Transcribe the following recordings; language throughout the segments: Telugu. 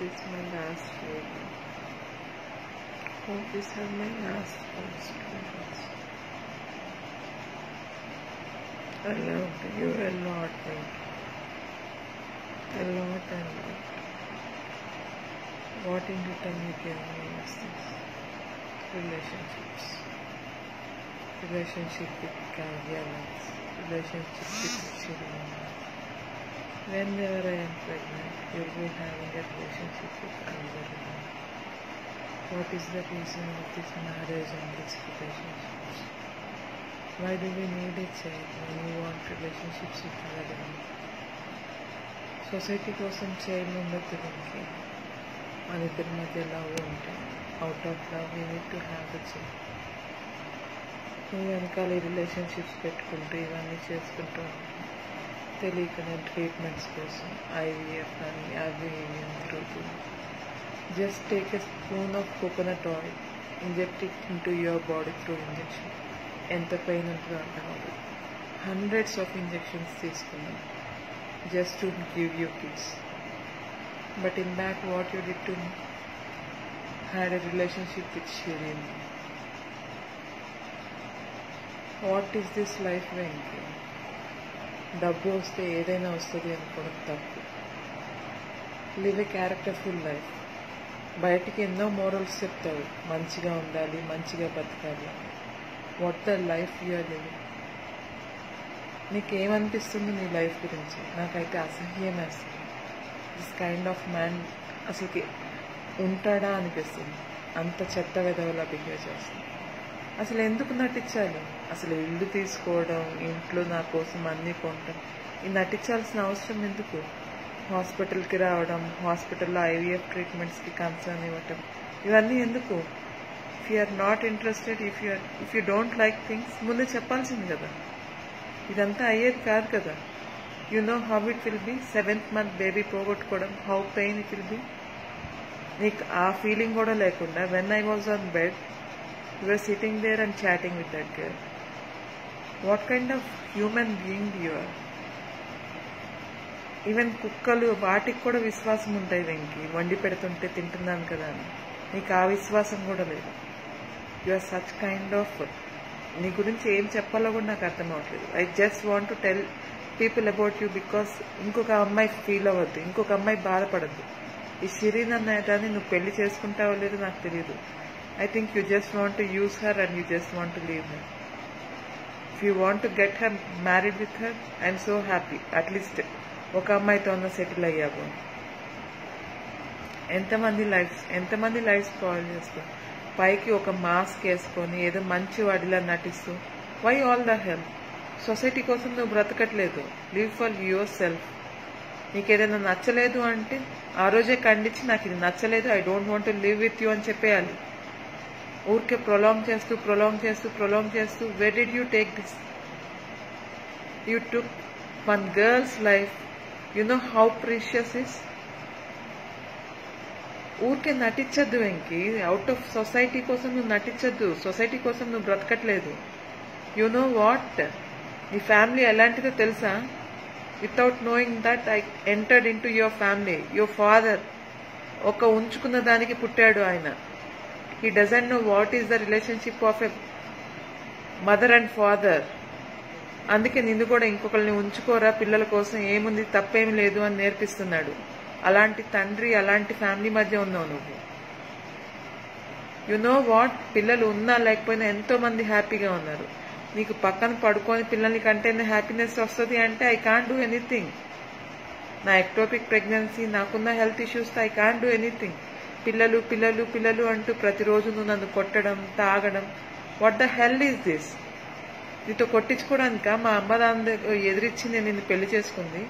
this my last video. Hope these are my last posts. I love you a lot, Pinky. A lot and lot. What in return you gave me is this. Relationships. Relationship with Kavya, relationship with Shireen. Whenever I am pregnant, you will be having a relationship with another woman. What is the reason of this marriage and this relationships? Why do we need a child when we want relationships with other women? Society కోసం చైల్డ్ ఉండొద్దు దీనికి. మన ఇద్దరి మధ్య లవ్ ఉంటే out of love we need to have the child. నువ్వు వెనకాల ఈ రిలేషన్షిప్స్ పెట్టుకుంటూ ఇవన్నీ చేసుకుంటూ తెలియకనే ట్రీట్మెంట్స్ కోసం ఐవీఎఫ్ అని అవి ఇవి తిరుగుతుంది. Just take a spoon of coconut oil, inject it in to your body through injection. ఎంత పెయిన్ ఉంటుందో అర్థం అవ్వదు. హండ్రెడ్స్ ఆఫ్ ఇంజెక్షన్స్ తీసుకున్నాం just to give you peace. But in back what you did to me? Had a relationship with Shireen. What is this life, Venki? డబ్బు వస్తే ఏదైనా వస్తుంది అనుకోవడం తప్పు. Live a characterful life. బయటికి ఎన్నో మోరల్స్ చెప్తావు, మంచిగా ఉండాలి, మంచిగా బతకాలి. What the life you are living? నీకేమనిపిస్తుంది నీ లైఫ్ గురించి? నాకైతే అసహ్యం వేస్తుంది. దిస్ కైండ్ ఆఫ్ మ్యాన్ అసలుకి ఉంటాడా అనిపిస్తుంది. అంత చెత్త విధవలా బిహేవ్ చేస్తుంది. అసలు ఎందుకు నటించాలి? అసలు ఇల్లు తీసుకోవడం, ఇంట్లో నా కోసం అన్నీ కొనడం, ఈ నటించాల్సిన అవసరం ఎందుకు? హాస్పిటల్కి రావడం, హాస్పిటల్లో ఐవీఎఫ్ ట్రీట్మెంట్స్కి కన్సర్న్ ఇవ్వటం, ఇవన్నీ ఎందుకు? If you are not interested, if you don't like things ముందు చెప్పాల్సింది కదా. ఇదంతా అయ్యేది కాదు కదా. You know how it will be. 7th month baby పోగొట్టుకోవడం, how pain it will be. నీకు ఆ ఫీలింగ్ కూడా లేకుండా when I was on bed you are sitting there and chatting with that girl. What kind of human being you are? Even కుక్కలు వాటికి కూడా విశ్వాసం ఉంటాయి వెంకి. వండి పెడుతుంటే తింటున్నాను కదా అని. నీకు ఆ విశ్వాసం కూడా లేదు. You are such kind of. నీ గురించి ఏం చెప్పాలో కూడా నాకు అర్థం అవ్వట్లేదు. I just want to tell people about you because ఇంకొక అమ్మాయి ఫీల్ అవ్వద్దు, ఇంకొక అమ్మాయి బాధపడద్దు. ఈ షిరీన్ అన్నదాన్ని నువ్వు పెళ్లి చేసుకుంటావో లేదో నాకు తెలియదు. I think you just want to use her and you just want to leave her. If you want to get her married with her, I'm so happy. At least ఒక అమ్మాయితో ఉన్న సెటిల్ అయ్యావు. ఎంతమంది లైఫ్ స్పాయిల్ చేస్తావు. పైకి ఒక మాస్క్ వేసుకొని ఏదో మంచి వాడిలా నటిస్తూ. Why all the help? Society కోసం నువ్వు బ్రతకట్లేదు. Live for yourself. నీకేదైనా నచ్చలేదు అంటే ఆ రోజే ఖండించి నాకు ఇది నచ్చలేదు, I don't want to live with you అని చెప్పేయాలి. ఊరికే ప్రొలాంగ్ చేస్తూ where did you take this? You took one girl's life. You know how precious is. ఊరికే నటించద్దు వెంకి. అవుట్ ఆఫ్ సొసైటీ కోసం నువ్వు నటించద్దు. సొసైటీ కోసం నువ్వు బ్రతకట్లేదు. You know what? నీ ఫ్యామిలీ ఎలాంటిదో తెలుసా? Without knowing that I entered in to your family. Your father ఒక ఉంచుకున్న దానికి పుట్టాడు ఆయన. He doesn't know what is the relationship of a mother and father. అందుకే నిన్ను కూడా ఇంకొకరిని ఉంచుకోరా పిల్లల కోసం, ఏముంది తప్పేమి లేదు అని నేర్పిస్తున్నాడు. అలాంటి తండ్రి, అలాంటి ఫ్యామిలీ మధ్య ఉన్నావు నువ్వు. You know what? పిల్లలు ఉన్నా లేకపోయినా ఎంతో మంది హ్యాపీగా ఉన్నారు. నీకు పక్కన పడుకొని పిల్లల్ని కంటేనే హ్యాపీనెస్ వస్తుంది అంటే ఐ కాంట్ డూ ఎనీథింగ్. నా ఎక్టోపిక్ ప్రెగ్నెన్సీ, నాకున్న హెల్త్ ఇష్యూస్తో ఐ కాంట్ డూ ఎనీథింగ్. పిల్లలు అంటూ ప్రతిరోజు నువ్వు నన్ను కొట్టడం, తాగడం. What the hell is this? నీతో కొట్టించుకోవడానిక? మా అమ్మ దాని ఎదిరించి నేను నిన్ను పెళ్లి చేసుకుంది.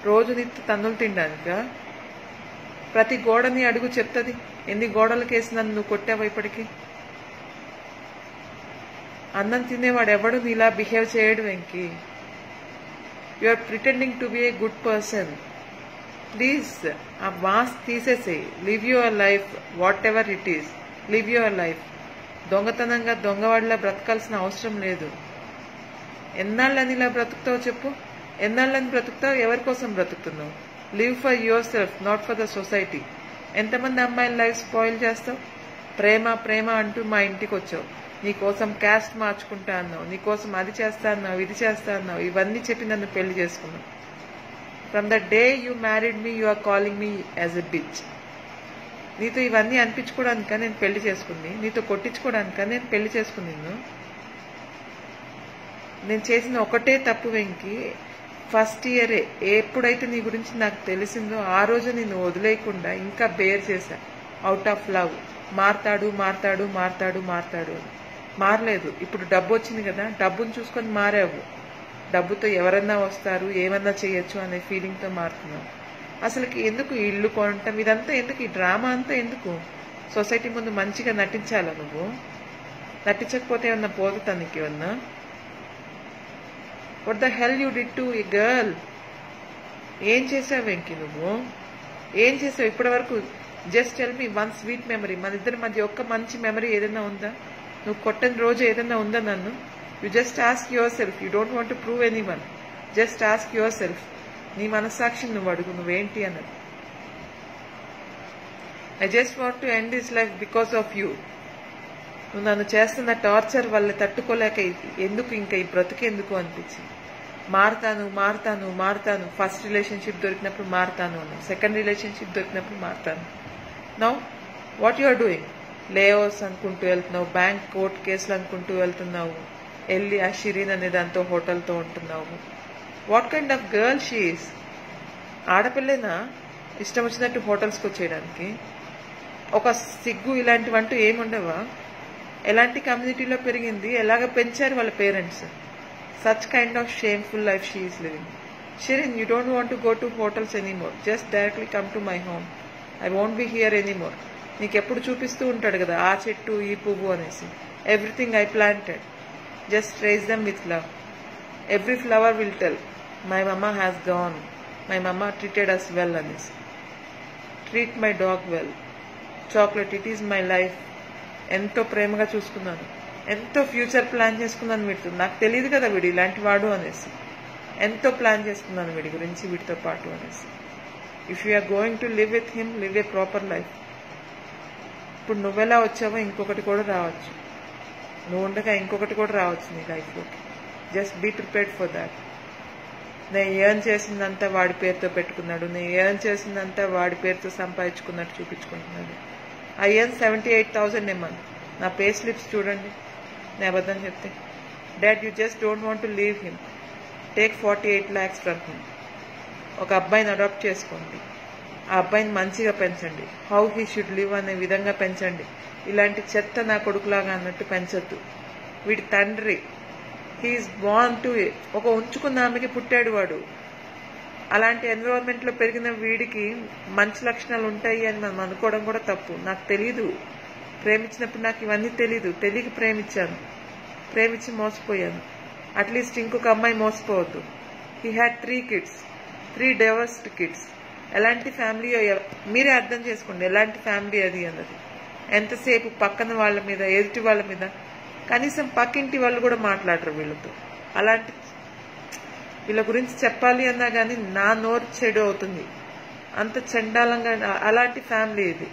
రోజు నీతో తన్నులు తినడానిక? ప్రతి గోడని అడుగు చెప్తుంది ఎన్ని గోడలకేసి నన్ను నువ్వు కొట్టావు ఇప్పటికీ. అన్నం తినేవాడు ఎవడు నీలా బిహేవ్ చేయడు Venki. You are pretending to be a good person. Please ఆ మాస్క్ తీసేసేయి. Live your life whatever it is. Live your life. దొంగతనంగా దొంగవాడిలా బ్రతకాల్సిన అవసరం లేదు. ఎన్నాళ్ళని ఇలా బ్రతుకుతావు చెప్పు? ఎన్నాళ్ళని బ్రతుకుతావు? ఎవరి కోసం బ్రతుకుతున్నావు? Live for yourself, not for the society. ఎంతమంది అమ్మాయిల లైఫ్ స్పాయిల్ చేస్తావు? ప్రేమ ప్రేమ అంటూ మా ఇంటికి వచ్చావు, నీకోసం క్యాస్ట్ మార్చుకుంటా అన్నావు, నీకోసం అది చేస్తా అన్నావు, ఇది చేస్తా అన్నావు, ఇవన్నీ చెప్పి నన్ను పెళ్లి చేసుకున్నావు. From the day you married me you are calling me as a bitch. నీతో ఇవన్నీ అనిపించుకోవడానిక నేను పెళ్లి చేసుకుంది? నీతో కొట్టించుకోవడానిక నేను పెళ్లి చేసుకుంది? నేను చేసిన ఒకటే తప్పు వెంకి, ఫస్ట్ ఇయరే ఎప్పుడైతే నీ గురించి నాకు తెలిసిందో ఆ రోజు నేను వదిలేయకుండా ఇంకా బేర్ చేశా, అవుట్ ఆఫ్ లవ్. మారతాడు మారతాడు మారతాడు మారతాడు అని మారలేదు. ఇప్పుడు డబ్బు వచ్చింది కదా, డబ్బును చూసుకొని మారావు. డబ్బుతో ఎవరన్నా వస్తారు, ఏమన్నా చేయొచ్చు అనే ఫీలింగ్తో మారుతున్నావు. అసలుకి ఎందుకు ఇల్లు కొనటం ఇదంతా ఎందుకు? ఈ డ్రామా అంతా ఎందుకు? సొసైటీ ముందు మంచిగా నటించాలా నువ్వు? నటించకపోతే ఏమన్నా పోతుందా నీకు ఏమన్నా? What the hell you did to a girl? ఏం చేసావు వెంకి నువ్వు? ఏం చేసావు ఇప్పటి వరకు? Just tell me one sweet memory. మన ఇద్దరి మధ్య ఒక్క మంచి మెమరీ ఏదైనా ఉందా? నువ్వు కొట్టని రోజు ఏదైనా ఉందా నన్ను? You just ask your self. You don't want to prove any one. Just ask your self. నీ మనస్సాక్షిని నువ్వు అడుగు, నువ్వేంటి అన్నది. I just want to end this life because of you. నువ్వు నన్ను చేస్తున్న టార్చర్ వల్ల తట్టుకోలేక ఎందుకు ఇంకా ఈ బ్రతుకెందుకు అనిపించింది. మారుతాను మారుతాను మారుతాను. ఫస్ట్ రిలేషన్షిప్ దొరికినప్పుడు మారుతాను అన్నాను, సెకండ్ రిలేషన్షిప్ దొరికినప్పుడు మారుతాను. Now what you are doing? లేఅవర్స్ అనుకుంటూ వెళ్తున్నావు, బ్యాంక్ కోర్ట్ కేసులు అనుకుంటూ వెళ్తున్నావు, వెళ్ళి ఆ షిరీన్ అనే దాంతో హోటల్తో ఉంటున్నావు. What kind of girl she is? ఆడపిల్లేనా ఇష్టం వచ్చినట్టు హోటల్స్కి వచ్చేయడానికి? ఒక సిగ్గు ఇలాంటివంటూ ఏముండవా? ఎలాంటి కమ్యూనిటీలో పెరిగింది, ఎలాగ పెంచారు వాళ్ళ parents? Such kind of shameful life she is living. Shireen, you don't want to go to hotels anymore. Just directly come to my home. I won't be here anymore. నీకు ఎప్పుడు చూపిస్తూ ఉంటాడు కదా ఆ చెట్టు ఈ పువ్వు అనేసి. Everything I planted. Just raise them with love. Every flower will tell my mamma has gone, my mamma treated us well అనేసి. Treat my dog well. Chocolate, it is my life. ఎంతో ప్రేమగా చూసుకున్నాను, ఎంతో ఫ్యూచర్ ప్లాన్ చేసుకున్నాను వీడితో. నాకు తెలియదు కదా వీడు ఇలాంటి వాడు అనేసి. ఎంతో ప్లాన్ చేసుకున్నాను వీడి గురించి, వీటితో పాటు అనేసి. If you are going to live with him, live a proper life. ఇప్పుడు నువ్వెలా వచ్చావో ఇంకొకటి కూడా రావచ్చు, నువ్వు ఉండగా ఇంకొకటి కూడా రావచ్చు నీ లైఫ్లోకి. Just be prepared for that. నేను ఎర్న్ చేసిందంతా వాడి పేరుతో పెట్టుకున్నాడు, నేను ఎర్న్ చేసిందంతా వాడి పేరుతో సంపాదించుకున్నట్టు చూపించుకుంటున్నాడు. I earn 78,000 a month. నా పే స్లిప్స్ చూడండి, నేను అబద్ధం చెప్తే. Dad, you just don't want to leave him. Take 48 lakhs from him. ఒక అబ్బాయిని అడాప్ట్ చేసుకోండి, ఆ అబ్బాయిని మంచిగా పెంచండి. హౌ హీ షుడ్ లివ్ అనే విధంగా పెంచండి. ఇలాంటి చెత్త నా కొడుకులాగా అన్నట్టు పెంచొద్దు. వీడి తండ్రి హీఈస్ బార్న్ టు, ఒక ఉంచుకున్న ఆమెకి పుట్టాడు వాడు. అలాంటి ఎన్విరాన్మెంట్లో పెరిగిన వీడికి మంచి లక్షణాలు ఉంటాయి అని మనం అనుకోవడం కూడా తప్పు. నాకు తెలీదు, ప్రేమించినప్పుడు నాకు ఇవన్నీ తెలీదు. తెలియక ప్రేమించాను, ప్రేమించి మోసపోయాను. అట్లీస్ట్ ఇంకొక అమ్మాయి మోసపోవద్దు. He had 3 kids, 3 divorced kids. ఎలాంటి ఫ్యామిలీ మీరే అర్థం చేసుకోండి, ఎలాంటి ఫ్యామిలీ అది అన్నది. ఎంతసేపు పక్కన వాళ్ళ మీద, ఎదుటి వాళ్ళ మీద, కనీసం పక్కింటి వాళ్ళు కూడా మాట్లాడరు వీళ్ళతో. అలాంటి వీళ్ళ గురించి చెప్పాలి అన్నా కానీ నా నోరు చెడు అవుతుంది, అంత చండాలంగా. అలాంటి ఫ్యామిలీ ఇది.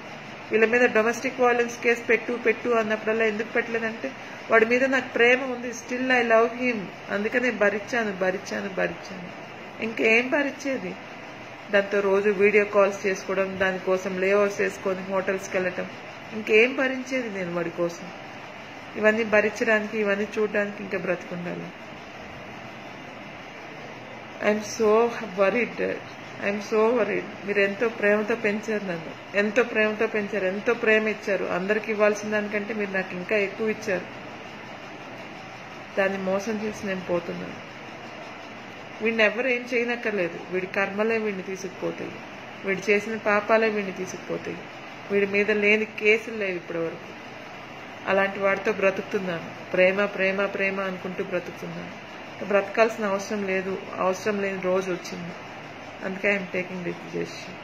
వీళ్ళ మీద డొమెస్టిక్ వైలెన్స్ కేసు పెట్టు అన్నప్పుడల్లా ఎందుకు పెట్టలేదంటే వాడి మీద నాకు ప్రేమ ఉంది. Still I love him. అందుకనే భరించాను. ఇంకేం భరించేది? దాంతో రోజు వీడియో కాల్స్ చేసుకోవడం, దానికోసం లేఅవర్స్ వేసుకొని హోటల్స్కి వెళ్ళటం, ఇంకేం భరించేది నేను వాడి కోసం? ఇవన్నీ భరించడానికి, ఇవన్నీ చూడడానికి ఇంకా బ్రతుకుండాలి. I'm so worried. మీరు ఎంతో ప్రేమతో పెంచారు నన్ను, ఎంతో ప్రేమతో పెంచారు, ఎంతో ప్రేమ ఇచ్చారు. అందరికి ఇవ్వాల్సిన దానికంటే మీరు నాకు ఇంకా ఎక్కువ ఇచ్చారు. దాన్ని మోసం చేసి నేను పోతున్నాను. వీడిని ఎవరు ఏం చేయనక్కర్లేదు. వీడి కర్మలే వీడిని తీసుకుపోతాయి, వీడు చేసిన పాపాలే వీడిని తీసుకుపోతాయి. వీడి మీద లేని కేసులు లేవు ఇప్పటి వరకు. అలాంటి వాడితో బ్రతుకుతున్నాను. ప్రేమ అనుకుంటూ బ్రతుకుతున్నాను. బ్రతకాల్సిన అవసరం లేని రోజు వచ్చింది. అందుకే I'm taking this decision.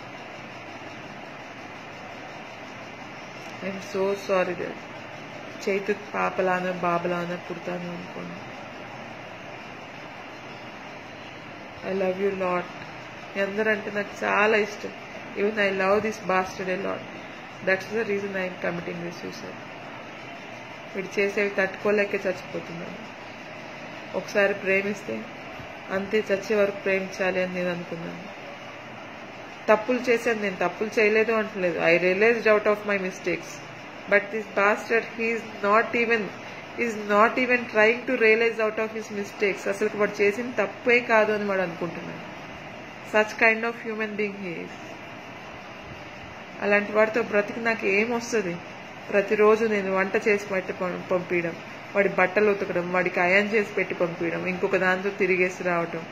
I'm so sorry dad. Chaitu పాపలానా బాబలానా పుడతాను అనుకోండి. I love you lot. మీ అందరంటే నాకు చాలా ఇష్టం. Even I love this bastard a lot. That's the reason I am committing this suicide. వీడు చేసేవి తట్టుకోలేకే చచ్చిపోతున్నాను. ఒకసారి ప్రేమిస్తే అంతే, చచ్చే వరకు ప్రేమించాలి అని నేను అనుకున్నాను. తప్పులు చేశాను, నేను తప్పులు చేయలేదు అంటలేదు. I realised out of my mistakes. But this bastard is not even trying to realise out of his mistakes. అసలు వాడు చేసిన తప్పే కాదు అని వాడు అనుకుంటున్నాడు. Such kind of human being he is. అలాంటి వాడితో బ్రతికి నాకు ఏమొస్తుంది? ప్రతిరోజు నేను వంట చేసి పెట్టి పంపించడం, వాడి బట్టలు ఉతకడం, వాడికి అయాన్ చేసి పెట్టి పంపించడం, ఇంకొక దాంతో తిరిగేసి రావటం,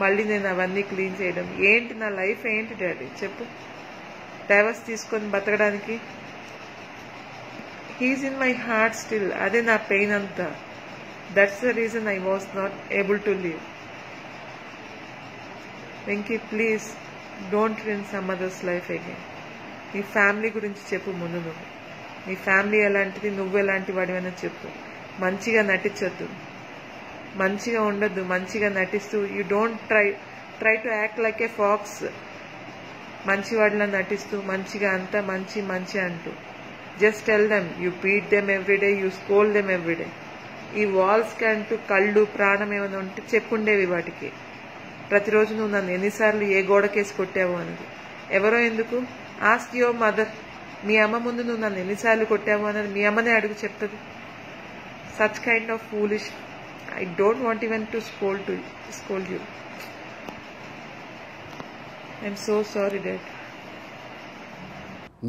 మళ్ళీ నేను అవన్నీ క్లీన్ చేయడం. ఏంటి నా లైఫ్ ఏంటి డాడీ చెప్పు? డైవర్స్ తీసుకొని బతకడానికి? He is in my heart still. అదే నా పెయిన్ అంతా. That's the reason I was not able to live. Venky please don't win some others life again. నీ ఫ్యామిలీ గురించి చెప్పు ముందు. నువ్వు నీ ఫ్యామిలీ ఎలాంటిది, నువ్వు ఎలాంటి వాడివైనా చెప్పు. మంచిగా నటించొద్దు, మంచిగా ఉండొద్దు. మంచిగా నటిస్తూ you don't try to act like a fox. మంచివాడిలా నటిస్తూ మంచిగా అంతా మంచి మంచి అంటూ just tell them you beat them every day, you scold them every day. ఈ వాల్స్కి అంటూ కళ్ళు ప్రాణం ఏమైనా ఉంటే చెప్పుండేవి వాటికి. ప్రతిరోజు నువ్వు నన్ను ఎన్నిసార్లు ఏ గోడకేసి కొట్టావు అన్నది. ఎవరో ఎందుకు? Ask your mother. మీ అమ్మ ముందు నువ్వు నన్ను ఎన్నిసార్లు కొట్టావు అన్నది మీ అమ్మనే అడుగు, చెప్తుంది. Such kind of foolish. I don't want even to scold you. I'm so sorry dad.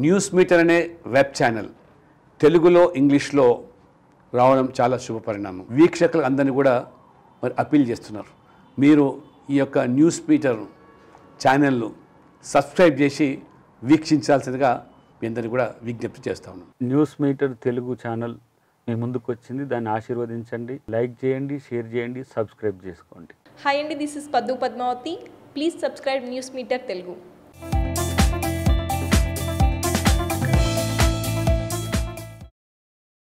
News meter అనే వెబ్ ఛానల్ తెలుగులో ఇంగ్లీష్లో రావడం చాలా శుభపరిణామం. వీక్షకులు అందరినీ కూడా మరి అప్పీల్ చేస్తున్నారు, మీరు ఈ యొక్క న్యూస్ మీటర్ ఛానల్ను సబ్స్క్రైబ్ చేసి వీక్షించాల్సిందిగా మీ అందరినీ కూడా విజ్ఞప్తి చేస్తా ఉన్నాం. న్యూస్ మీటర్ తెలుగు ఛానల్ మీ ముందుకు వచ్చింది, దాన్ని ఆశీర్వదించండి, లైక్ చేయండి, షేర్ చేయండి, సబ్స్క్రైబ్ చేసుకోండి. హాయ్ అండి, this is Paddu Padmavathi. Please subscribe news meter Telugu.